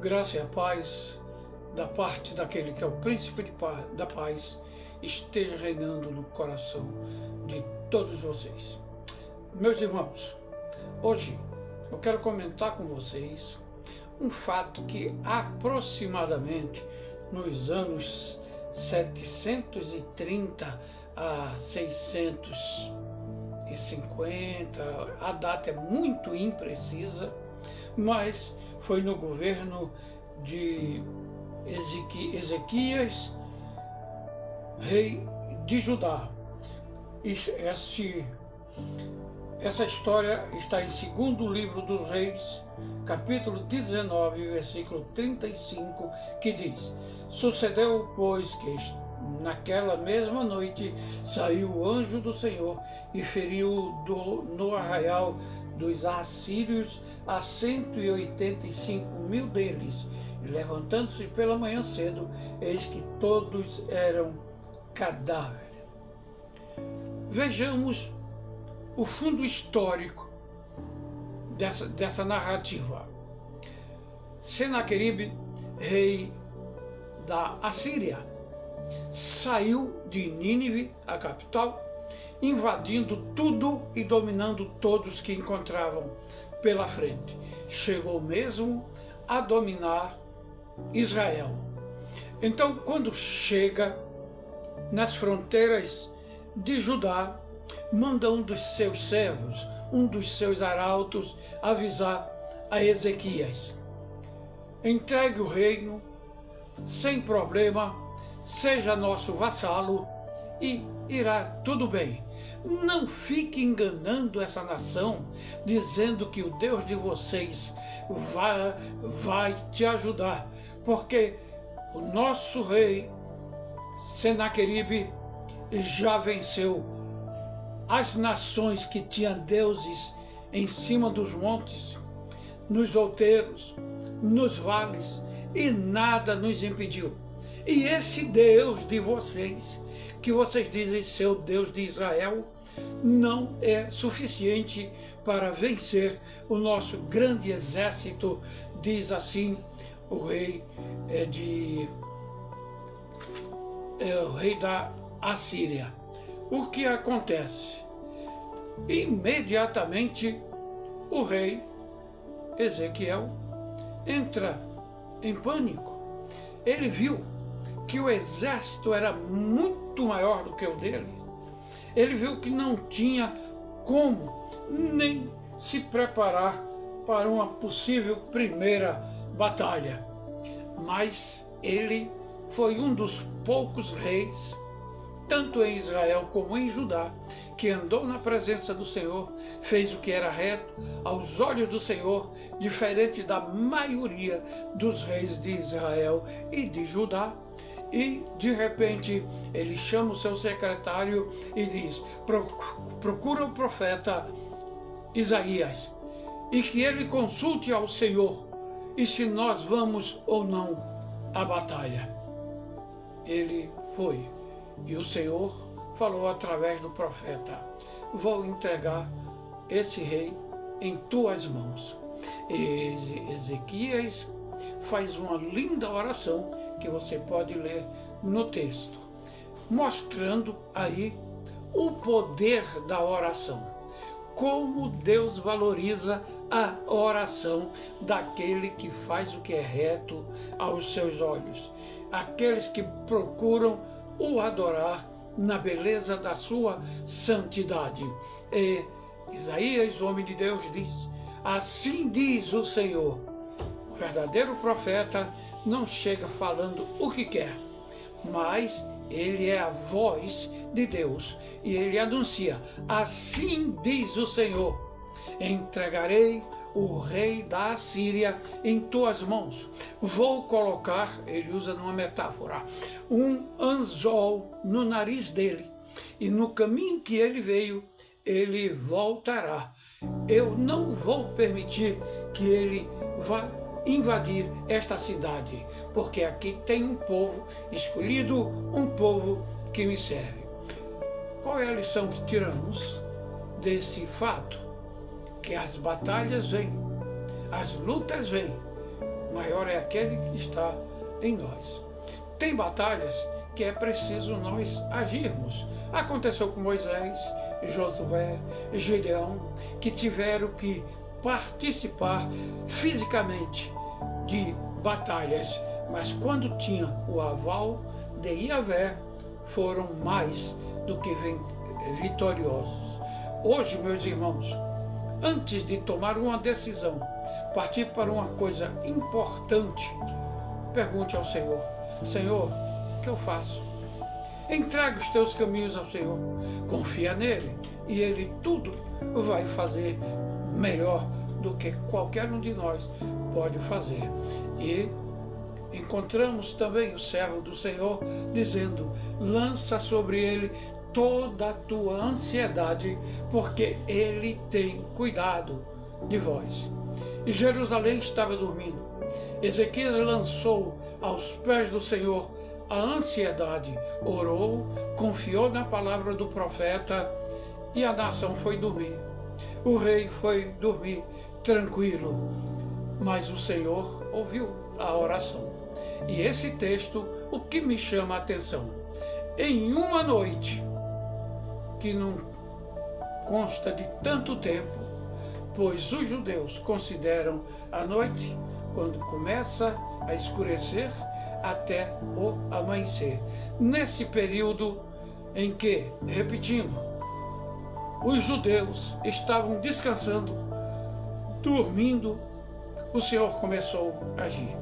Graça e a paz da parte daquele que é o príncipe da paz esteja reinando no coração de todos vocês. Meus irmãos, hoje eu quero comentar com vocês um fato que aproximadamente nos anos 730 a 650, a data é muito imprecisa, mas foi no governo de Ezequias, rei de Judá. Essa história está em 2º livro dos Reis, capítulo 19, versículo 35, que diz: Sucedeu, pois, que naquela mesma noite saiu o anjo do Senhor e feriu no arraial dos assírios a 185.000 deles, e levantando-se pela manhã cedo, eis que todos eram cadáveres. Vejamos o fundo histórico dessa narrativa. Senaqueribe, rei da Assíria, saiu de Nínive, a capital, invadindo tudo e dominando todos que encontravam pela frente. Chegou mesmo a dominar Israel. Então, quando chega nas fronteiras de Judá, manda um dos seus servos, um dos seus arautos, avisar a Ezequias: entregue o reino sem problema, seja nosso vassalo e irá tudo bem. Não fique enganando essa nação, dizendo que o Deus de vocês vai te ajudar, porque o nosso rei Senaqueribe já venceu as nações que tinham deuses em cima dos montes, nos outeiros, nos vales, e nada nos impediu. E esse Deus de vocês, que vocês dizem ser o Deus de Israel, não é suficiente para vencer o nosso grande exército, diz assim o rei o rei da Assíria. O que acontece? Imediatamente o rei Ezequiel entra em pânico. Ele viu que o exército era muito maior do que o dele. Ele viu que não tinha como nem se preparar para uma possível primeira batalha. Mas ele foi um dos poucos reis, tanto em Israel como em Judá, que andou na presença do Senhor, fez o que era reto aos olhos do Senhor, diferente da maioria dos reis de Israel e de Judá. E, de repente, ele chama o seu secretário e diz: procura o profeta Isaías, e que ele consulte ao Senhor, e se nós vamos ou não à batalha. Ele foi, e o Senhor falou através do profeta: vou entregar esse rei em tuas mãos. E Ezequias faz uma linda oração que você pode ler no texto, mostrando aí o poder da oração, como Deus valoriza a oração daquele que faz o que é reto aos seus olhos, aqueles que procuram o adorar na beleza da sua santidade. E Isaías, homem de Deus, diz: assim diz o Senhor. O verdadeiro profeta não chega falando o que quer, mas ele é a voz de Deus e ele anuncia: assim diz o Senhor, entregarei o rei da Assíria em tuas mãos. Vou colocar, ele usa numa metáfora, um anzol no nariz dele, e no caminho que ele veio, ele voltará. Eu não vou permitir que ele vá invadir esta cidade, porque aqui tem um povo escolhido, um povo que me serve. Qual é a lição que tiramos desse fato? Que as batalhas vêm, as lutas vêm, maior é aquele que está em nós. Tem batalhas que é preciso nós agirmos. Aconteceu com Moisés, Josué, Gideão, que tiveram que participar fisicamente de batalhas, mas quando tinha o aval de Yahvé, foram mais do que vitoriosos. Hoje, meus irmãos, antes de tomar uma decisão, partir para uma coisa importante, pergunte ao Senhor: Senhor, o que eu faço? Entrega os teus caminhos ao Senhor, confia nele e ele tudo vai fazer melhor do que qualquer um de nós pode fazer. E encontramos também o servo do Senhor dizendo: lança sobre ele toda a tua ansiedade, porque ele tem cuidado de vós. E Jerusalém estava dormindo. Ezequias lançou aos pés do Senhor a ansiedade, orou, confiou na palavra do profeta e a nação foi dormir. O rei foi dormir tranquilo, mas o Senhor ouviu a oração. E esse texto, o que me chama a atenção? Em uma noite, que não consta de tanto tempo, pois os judeus consideram a noite quando começa a escurecer até o amanhecer. Nesse período em que, repetindo, os judeus estavam descansando, dormindo, o Senhor começou a agir.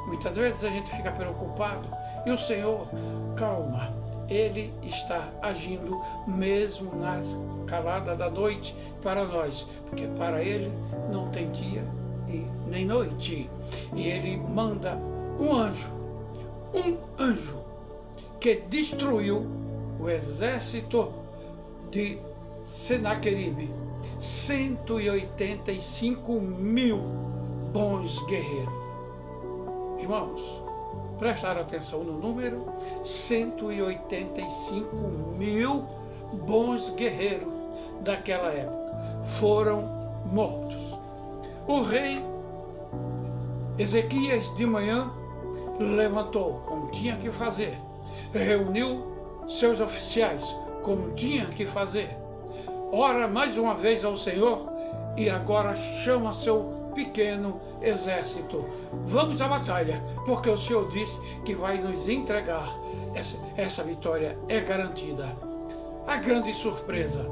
Muitas vezes a gente fica preocupado e o Senhor, calma, Ele está agindo mesmo na calada da noite para nós, porque para Ele não tem dia e nem noite. E Ele manda um anjo que destruiu o exército de Senaqueribe, 185 mil bons guerreiros. Irmãos, prestaram atenção no número: 185 mil bons guerreiros daquela época foram mortos. O rei Ezequias de manhã levantou como tinha que fazer, reuniu seus oficiais como tinha que fazer, ora mais uma vez ao Senhor e agora chama seu pequeno exército. Vamos à batalha, porque o Senhor disse que vai nos entregar. Essa vitória é garantida. A grande surpresa,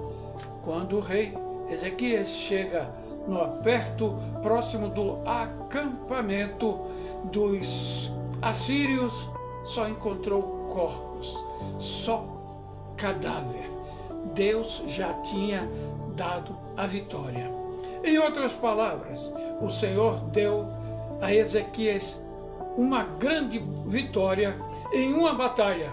quando o rei Ezequias chega próximo do acampamento dos assírios, só encontrou corpos, só cadáver. Deus já tinha dado a vitória. Em outras palavras, o Senhor deu a Ezequias uma grande vitória em uma batalha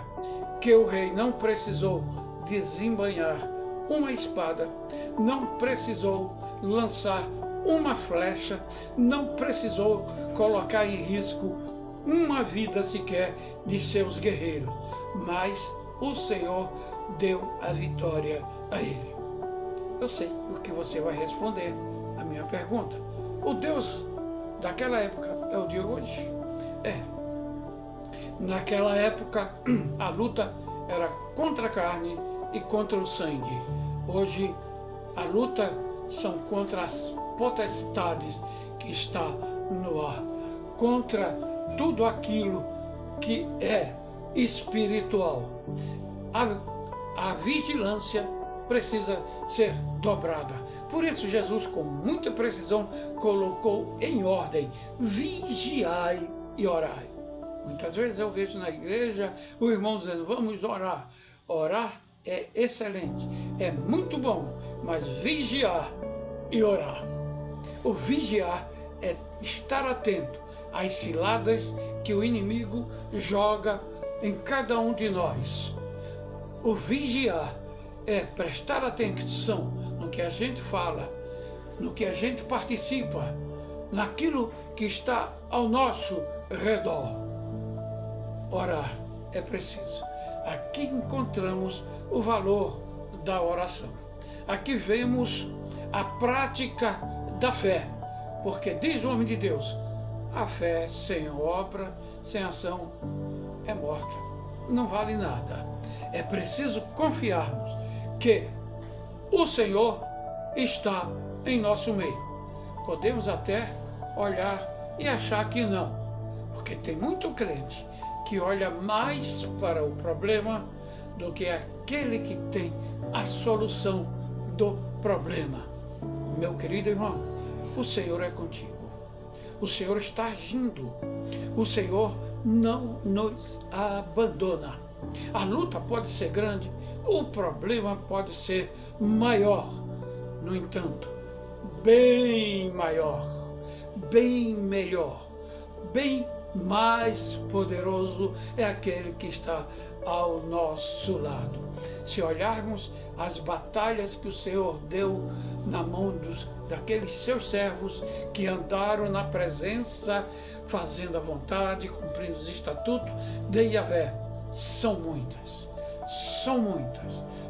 que o rei não precisou desembainhar uma espada, não precisou lançar uma flecha, não precisou colocar em risco uma vida sequer de seus guerreiros, mas o Senhor deu a vitória a ele. Eu sei o que você vai responder a minha pergunta. O Deus daquela época é o de hoje? É. Naquela época, a luta era contra a carne e contra o sangue. Hoje, a luta são contra as potestades que está no ar, contra tudo aquilo que é espiritual. A vigilância precisa ser dobrada. Por isso Jesus, com muita precisão, colocou em ordem: vigiai e orai. Muitas vezes eu vejo na igreja o irmão dizendo: vamos orar. Orar é excelente, é muito bom, mas vigiar e orar. O vigiar é estar atento às ciladas que o inimigo joga em cada um de nós. O vigiar é prestar atenção no que a gente fala, no que a gente participa, naquilo que está ao nosso redor. Orar é preciso. Aqui encontramos o valor da oração. Aqui vemos a prática da fé, porque diz o homem de Deus: A fé sem obra, sem ação, é morta. Não vale nada. É preciso confiarmos que o Senhor está em nosso meio. Podemos até olhar e achar que não, porque tem muito crente que olha mais para o problema do que aquele que tem a solução do problema. Meu querido irmão, o Senhor é contigo. O Senhor está agindo. O Senhor não nos abandona. A luta pode ser grande, o problema pode ser maior. No entanto, bem maior, bem melhor, bem mais poderoso é aquele que está ao nosso lado. Se olharmos as batalhas que o Senhor deu na mão daqueles seus servos que andaram na presença, fazendo a vontade, cumprindo os estatutos de Yahvé, são muitas,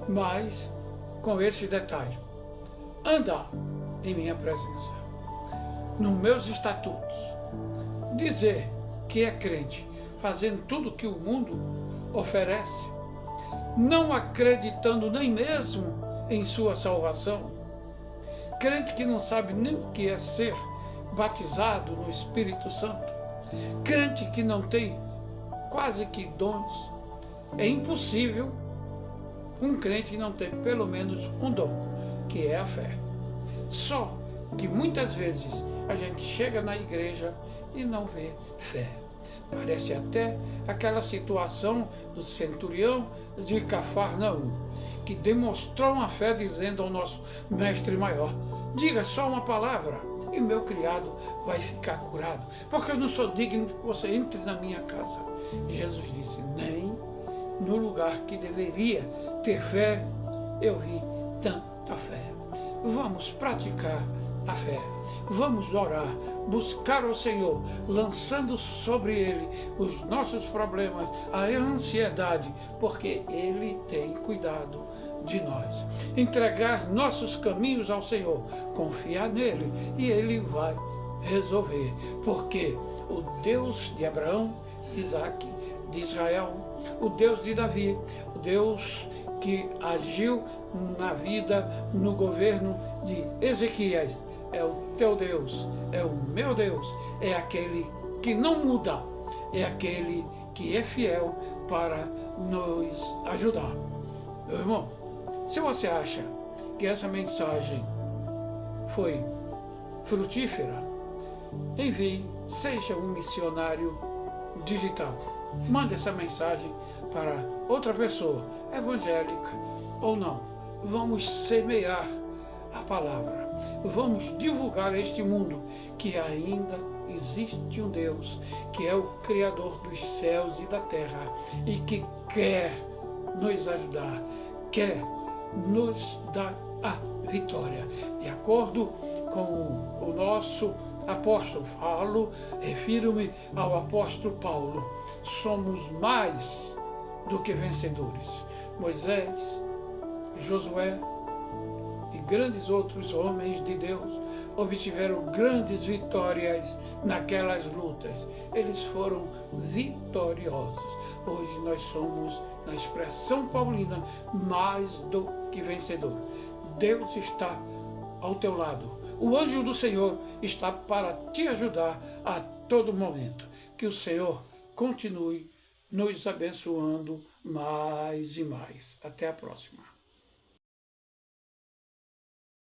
mas com esse detalhe: andar em minha presença, nos meus estatutos, dizer que é crente, fazendo tudo que o mundo oferece, não acreditando nem mesmo em sua salvação, crente que não sabe nem o que é ser batizado no Espírito Santo, crente que não tem quase que dons. É impossível um crente que não tem pelo menos um dom, que é a fé. Só que muitas vezes a gente chega na igreja e não vê fé. Parece até aquela situação do centurião de Cafarnaum, que demonstrou uma fé dizendo ao nosso mestre maior: diga só uma palavra e meu criado vai ficar curado, porque eu não sou digno de que você entre na minha casa. Jesus disse: nem no lugar que deveria ter fé eu vi tanta fé. Vamos praticar a fé. Vamos orar, buscar o Senhor, lançando sobre Ele os nossos problemas, a ansiedade, porque Ele tem cuidado de nós. Entregar nossos caminhos ao Senhor, confiar nele e Ele vai resolver, porque o Deus de Abraão, de Isaac, de Israel, o Deus de Davi, o Deus que agiu na vida, no governo de Ezequias, é o teu Deus, é o meu Deus, é aquele que não muda, é aquele que é fiel para nos ajudar. Meu irmão, se você acha que essa mensagem foi frutífera, envie, seja um missionário digital. Mande essa mensagem para outra pessoa, evangélica ou não. Vamos semear a palavra. Vamos divulgar a este mundo que ainda existe um Deus, que é o Criador dos céus e da terra e que quer nos ajudar, quer nos dar a vitória. De acordo com o nosso apóstolo, refiro-me ao apóstolo Paulo, somos mais do que vencedores. Moisés, Josué e grandes outros homens de Deus obtiveram grandes vitórias naquelas lutas. Eles foram vitoriosos. Hoje nós somos, na expressão paulina, mais do que vencedor. Deus está ao teu lado. O anjo do Senhor está para te ajudar a todo momento. Que o Senhor continue nos abençoando mais e mais. Até a próxima.